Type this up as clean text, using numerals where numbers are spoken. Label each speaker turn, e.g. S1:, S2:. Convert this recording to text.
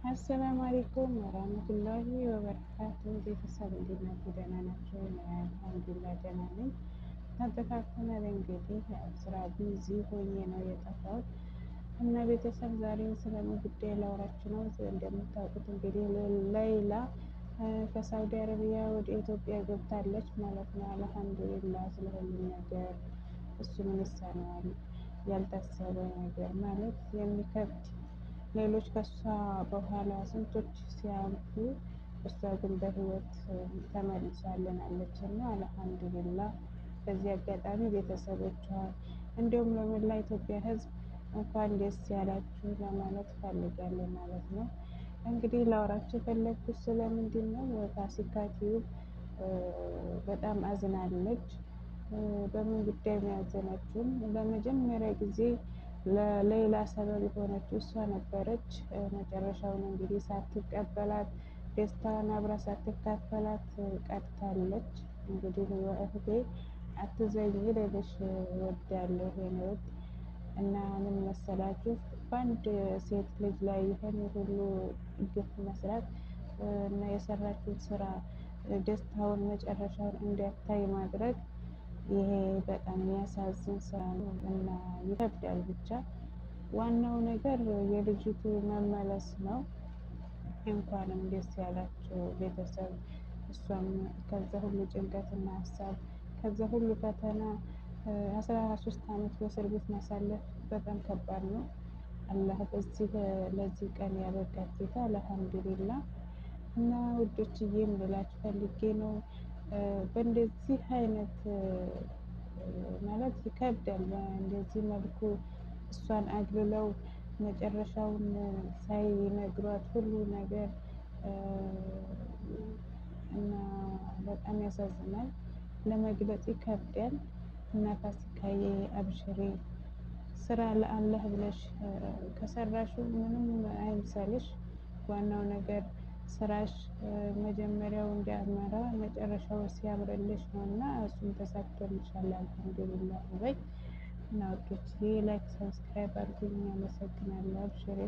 S1: አሰላሙ አለይኩም ወራህመቱላሂ ወበረካቱ። ቤተሰብ እንዴት ናችሁ? ደህና ናቸው? አልሐምዱሊላህ ደህና ነኝ። ተጠፋፍተናል እንግዲህ ስራ ቢዚ ሆኜ ነው የጠፋሁት እና ቤተሰብ ዛሬ ስለምን ጉዳይ ላወራችሁ ነው። እንደምታውቁት እንግዲህ ሌይላ ከሳውዲ አረቢያ ወደ ኢትዮጵያ ገብታለች ማለት ነው። አልሐምዱሊላህ ስለሁሉም ነገር እሱ ምን ይሳነዋል? ያልታሰበ ነገር ማለት የሚከብድ ሌሎች ከሷ በኋላ ስንቶች ሲያልፉ እሷ ግን በህይወት ተመልሳልናለች እና አልሐምዱሊላህ። በዚህ አጋጣሚ ቤተሰቦቿን እንዲሁም ለመላ ኢትዮጵያ ሕዝብ እንኳን ደስ ያላችሁ ለማለት ፈልጋለሁ ማለት ነው። እንግዲህ ላወራችሁ የፈለግኩት ስለምንድን ነው? ፋሲካ ቲዩብ በጣም አዝናለች። በምን ጉዳይ ነው ያዘነችው? ለመጀመሪያ ጊዜ ለሌላ ሰበብ የሆነችው እሷ ነበረች። መጨረሻውን እንግዲህ ሳትቀበላት ደስታዋን አብራ ሳትካፈላት ቀርታለች። እንግዲህ እህቴ አትዘኝ ልልሽ እወዳለሁ የኔ ውድ እና ምን መሰላችሁ፣ በአንድ ሴት ልጅ ላይ ይህን ሁሉ ግፍ መስራት እና የሰራችውን ስራ ደስታውን መጨረሻውን እንዲያታይ ማድረግ ይሄ በጣም የሚያሳዝን ስራ ነው እና ይከብዳል። ብቻ ዋናው ነገር የልጅቱ መመለስ ነው። እንኳንም ደስ ያላችሁ ቤተሰብ። እሷም ከዛ ሁሉ ጭንቀትና ሀሳብ ከዛ ሁሉ ፈተና 13 ዓመት በእስር ቤት ማሳለፍ በጣም ከባድ ነው። አላህ በዚህ ለዚህ ቀን ያበቃት ጌታ አልሐምዱሊላህ። እና ውዶችዬም ልላችሁ ፈልጌ ነው በእንደዚህ አይነት ማለት ይከብዳል። በእንደዚህ መልኩ እሷን አግልለው መጨረሻውን ሳይነግሯት ሁሉ ነገር እና በጣም ያሳዝናል። ለመግለጽ ይከብዳል። እና ፋሲካዬ አብሽሬ ስራ ለአላህ ብለሽ ከሰራሽው ምንም አይምሰልሽ። ዋናው ነገር ስራሽ መጀመሪያው እንዲያምራ መጨረሻው ሲያምርልሽ ነው እና እሱም ተሳክቶልሻል አልሐምዱሊላህ በይ። እና ወዶች ላይክ ሰብስክራይብ አድርጉኝ። አመሰግናለሁ። አብሽሬ